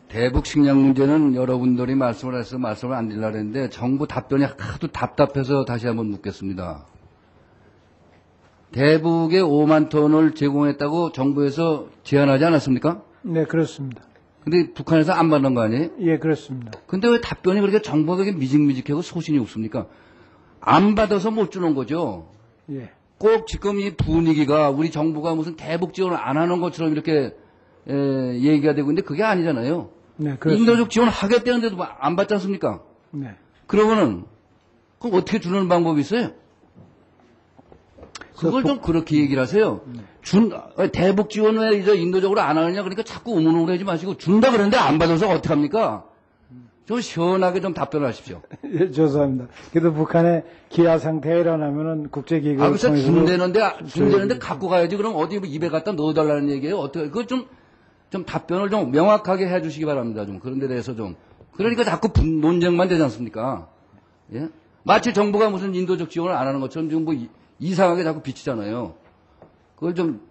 대북 식량 문제는 여러분들이 말씀을 해서 말씀을 안 드리려고 했는데 정부 답변이 하도 답답해서 다시 한번 묻겠습니다. 대북에 5만 톤을 제공했다고 정부에서 제안하지 않았습니까? 네, 그렇습니다. 근데 북한에서 안 받는 거 아니에요? 예, 그렇습니다. 근데 왜 답변이 그렇게 정부가 그렇게 미직미직하고 소신이 없습니까? 안 받아서 못 주는 거죠. 예. 꼭 지금 이 분위기가 우리 정부가 무슨 대북 지원을 안 하는 것처럼 이렇게 얘기가 되고 있는데 그게 아니잖아요. 네, 그렇습니다. 인도적 지원 하겠다는데도 안 받지 않습니까? 네. 그러면은 그럼 어떻게 주는 방법이 있어요? 그걸 좀 그렇게 얘기를 하세요. 대북 지원을 이제 인도적으로 안 하느냐 그러니까 자꾸 의문을 하지 마시고 준다 그러는데 안 받아서 어떡합니까? 좀 시원하게 좀 답변을 하십시오. 예, 죄송합니다. 그래도 북한의 기아 상태가 일어나면은 국제기구를 그래서 준대는데 갖고 가야지. 그럼 어디 입에 갖다 넣어달라는 얘기예요. 어떻게 그걸 좀 답변을 좀 명확하게 해주시기 바랍니다. 좀 그런 데 대해서 좀. 그러니까 자꾸 논쟁만 되지 않습니까? 예? 마치 정부가 무슨 인도적 지원을 안 하는 것처럼 지금 뭐 이상하게 자꾸 비치잖아요. 그걸 좀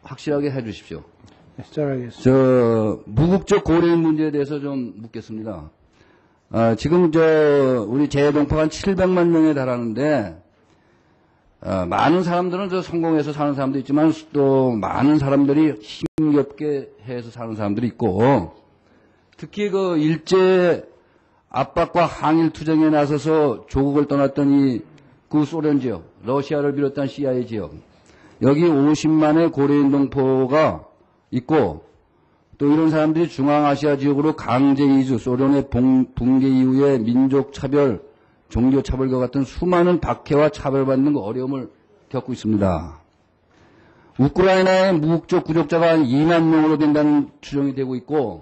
확실하게 해주십시오. 네, 잘하겠습니다. 무국적 고려인 문제에 대해서 좀 묻겠습니다. 지금 우리 재동포가 한 700만 명에 달하는데, 많은 사람들은 성공해서 사는 사람도 있지만 또 많은 사람들이 힘겹게 해서 사는 사람들이 있고, 특히 일제 압박과 항일 투쟁에 나서서 조국을 떠났던 이 구소련 지역, 러시아를 비롯한 CIA 지역, 여기 50만의 고려인 동포가 있고, 또 이런 사람들이 중앙아시아 지역으로 강제 이주, 소련의 붕괴 이후에 민족 차별, 종교 차별과 같은 수많은 박해와 차별받는 어려움을 겪고 있습니다. 우크라이나의 무국적 구족자가 한 2만 명으로 된다는 추정이 되고 있고,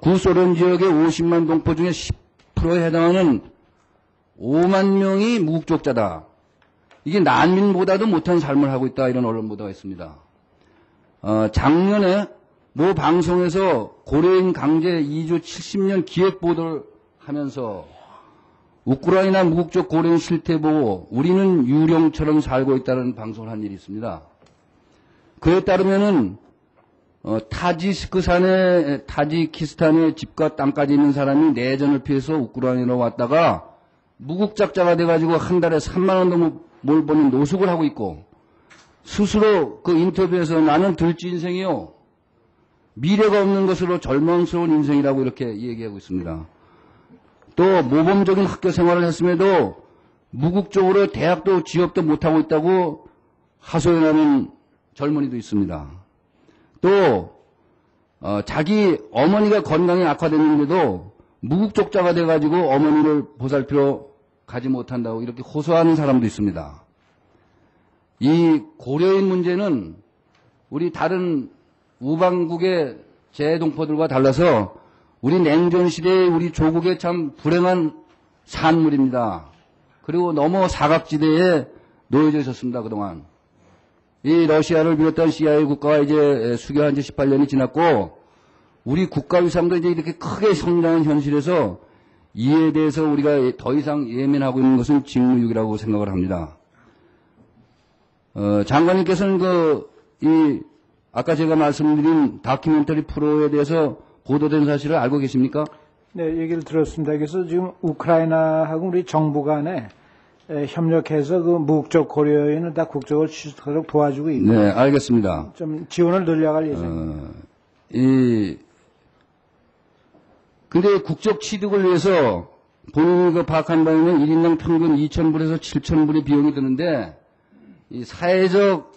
구소련 지역의 50만 동포 중에 10%에 해당하는 5만 명이 무국적자다. 이게 난민보다도 못한 삶을 하고 있다. 이런 언론 보도가 있습니다. 작년에 모 방송에서 고려인 강제 이주 70년 기획 보도를 하면서 우크라이나 무국적 고려인 실태 보고 우리는 유령처럼 살고 있다는 방송을 한 일이 있습니다. 그에 따르면은 타지키스탄의 집과 땅까지 있는 사람이 내전을 피해서 우크라이나로 왔다가 무국적자가 돼가지고 한 달에 3만 원 정도 뭘 버는 노숙을 하고 있고, 스스로 그 인터뷰에서 나는 들쥐 인생이요, 미래가 없는 것으로 절망스러운 인생이라고 이렇게 얘기하고 있습니다. 또 모범적인 학교 생활을 했음에도 무국적으로 대학도 취업도 못하고 있다고 하소연하는 젊은이도 있습니다. 또 자기 어머니가 건강이 악화됐는데도 무국적자가 돼가지고 어머니를 보살피러 가지 못한다고 이렇게 호소하는 사람도 있습니다. 이 고려인 문제는 우리 다른 우방국의 재동포들과 달라서 우리 냉전 시대의 우리 조국의 참 불행한 산물입니다. 그리고 너무 사각지대에 놓여져 있었습니다. 그동안. 이 러시아를 비롯한 CIA 국가가 이제 수교한 지 18년이 지났고, 우리 국가위상도 이제 이렇게 크게 성장한 현실에서 이에 대해서 우리가 더 이상 예민하고 있는 것은 직무유기라고 생각을 합니다. 장관님께서는 아까 제가 말씀드린 다큐멘터리 프로에 대해서 보도된 사실을 알고 계십니까? 네, 얘기를 들었습니다. 그래서 지금 우크라이나하고 우리 정부 간에 협력해서 무국적 고려인을 다 국적을 취득하도록 도와주고 있고. 네, 알겠습니다. 좀 지원을 늘려갈 예정입니다. 근데 국적 취득을 위해서 본인이 파악한 바에는 1인당 평균 2,000불에서 7,000불의 비용이 드는데, 이 사회적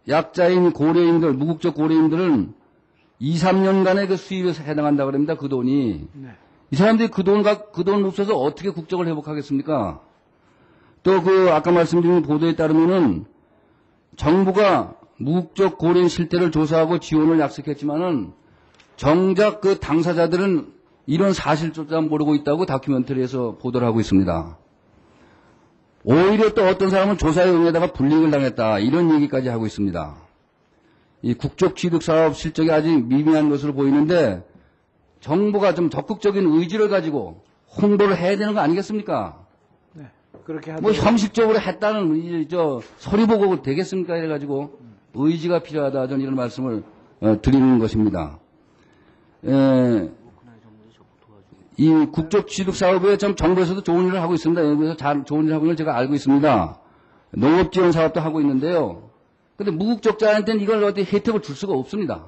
약자인 고려인들, 무국적 고려인들은 2, 3년간의 그 수입에 해당한다고 합니다. 그 돈이. 네. 이 사람들이 그 돈 없어서 어떻게 국적을 회복하겠습니까? 또 아까 말씀드린 보도에 따르면은 정부가 무국적 고려인 실태를 조사하고 지원을 약속했지만은 정작 그 당사자들은 이런 사실조차 모르고 있다고 다큐멘터리에서 보도를 하고 있습니다. 오히려 또 어떤 사람은 조사에 응해다가 불이익을 당했다. 이런 얘기까지 하고 있습니다. 이 국적 취득 사업 실적이 아직 미미한 것으로 보이는데 정부가 좀 적극적인 의지를 가지고 홍보를 해야 되는 거 아니겠습니까? 네, 그렇게 뭐 형식적으로 했다는 서류 보고 되겠습니까? 이래가지고 의지가 필요하다. 저는 이런 말씀을 드리는 것입니다. 이 국적 취득 사업에 좀 정부에서도 좋은 일을 하고 있습니다. 여기서 좋은 일을 하고 있는 걸 제가 알고 있습니다. 농업 지원 사업도 하고 있는데요. 근데 무국적자한테는 이걸 어디 혜택을 줄 수가 없습니다.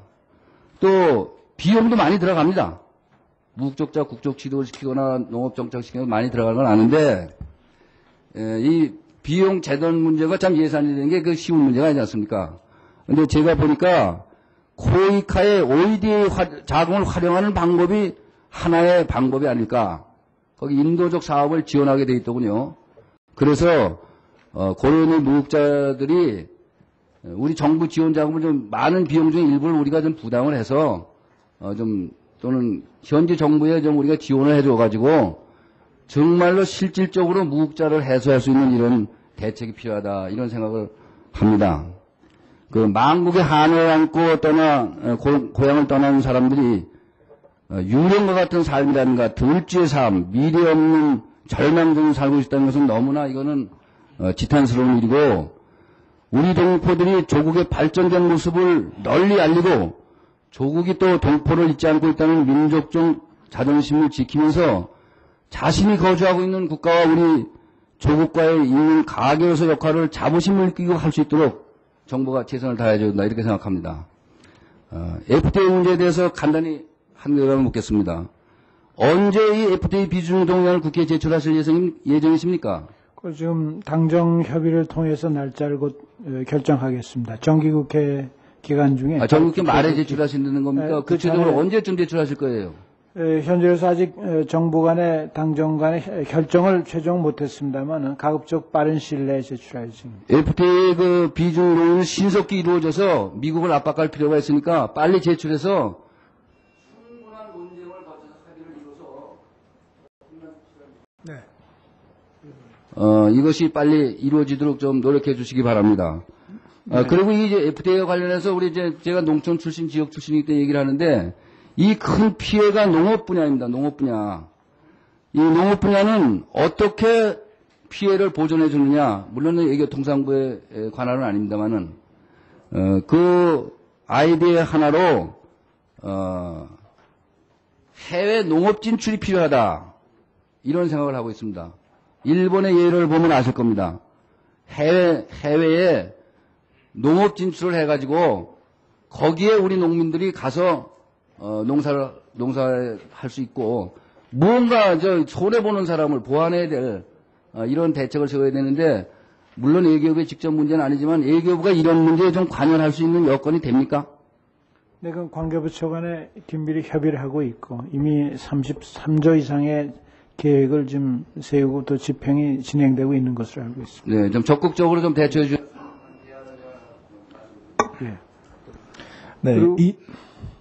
또 비용도 많이 들어갑니다. 무국적자 국적 취득을 시키거나 농업 정착 시키거나 많이 들어가는 건 아는데 이 비용 재단 문제가 참 예산이 되는 게 그 쉬운 문제가 아니지 않습니까? 근데 제가 보니까 코이카의 OED 자금을 활용하는 방법이 하나의 방법이 아닐까. 거기 인도적 사업을 지원하게 돼 있더군요. 그래서 고려인의 무국자들이 우리 정부 지원 자금을 좀 많은 비용 중에 일부를 우리가 좀 부담을 해서 또는 현지 정부에 좀 우리가 지원을 해줘 가지고 정말로 실질적으로 무국자를 해소할 수 있는 이런 대책이 필요하다 이런 생각을 합니다. 그 만국의 한을 안고 고향을 떠나는 사람들이 유령과 같은 삶이라든가 들쥐의 삶, 미래 없는 절망 중에 살고 있다는 것은 너무나 이거는 지탄스러운 일이고 우리 동포들이 조국의 발전된 모습을 널리 알리고 조국이 또 동포를 잊지 않고 있다는 민족적 자존심을 지키면서 자신이 거주하고 있는 국가와 우리 조국과의 있는 가계로서 역할을 자부심을 느끼고 할 수 있도록 정부가 최선을 다해야 된다 이렇게 생각합니다. FTA 문제에 대해서 간단히 한 가지 묻겠습니다. 언제 이 FTA 비준 동의안을 국회에 제출하실 예정이십니까? 지금 당정 협의를 통해서 날짜를 곧 결정하겠습니다. 정기국회 기간 중에. 정기국회 말에 제출하신다는 겁니까? 구체적으로 언제쯤 제출하실 거예요? 현재로서 아직 정부 간의 당정 간의 결정을 최종 못했습니다만 가급적 빠른 시일 내에 제출할 예정입니다. FTA 그 비준 동의는 신속히 이루어져서 미국을 압박할 필요가 있으니까 빨리 제출해서 충분한 논쟁을 거쳐서 합의를 이뤄서 네. 이것이 빨리 이루어지도록 좀 노력해 주시기 바랍니다. 그리고 이제 FTA와 관련해서 우리 제가 농촌 출신, 지역 출신이기 때문에 얘기를 하는데 이 큰 피해가 농업 분야입니다. 농업 분야. 이 농업 분야는 어떻게 피해를 보존해 주느냐. 물론 외교통상부의 관할은 아닙니다만은 그 아이디어 하나로 해외 농업 진출이 필요하다. 이런 생각을 하고 있습니다. 일본의 예를 보면 아실 겁니다. 해외에 농업 진출을 해가지고 거기에 우리 농민들이 가서 농사할 수 있고 무언가 손해보는 사람을 보완해야 될 이런 대책을 세워야 되는데 물론 A기업의 직접 문제는 아니지만 A기업가 이런 문제에 좀 관여할 수 있는 여건이 됩니까? 네, 그 관계부처 간에 긴밀히 협의를 하고 있고 이미 33조 이상의 계획을 지금 세우고 또 집행이 진행되고 있는 것으로 알고 있습니다. 네, 좀 적극적으로 좀 대처해 주. 예. 네, 그리고-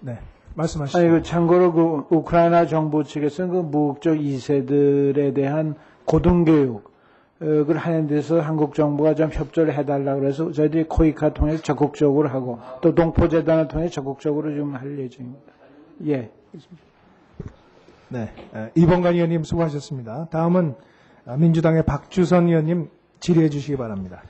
네, 말씀하시죠. 아니, 참고로 그 우크라이나 정부 측에서는 그 무국적 2세들에 대한 고등교육을 하는 데서 한국 정부가 좀 협조를 해달라 그래서 저희들이 코이카 통해서 적극적으로 하고 또 동포재단을 통해 적극적으로 좀 할 예정입니다. 예. 네, 이봉관 의원님 수고하셨습니다. 다음은 민주당의 박주선 의원님 질의해 주시기 바랍니다.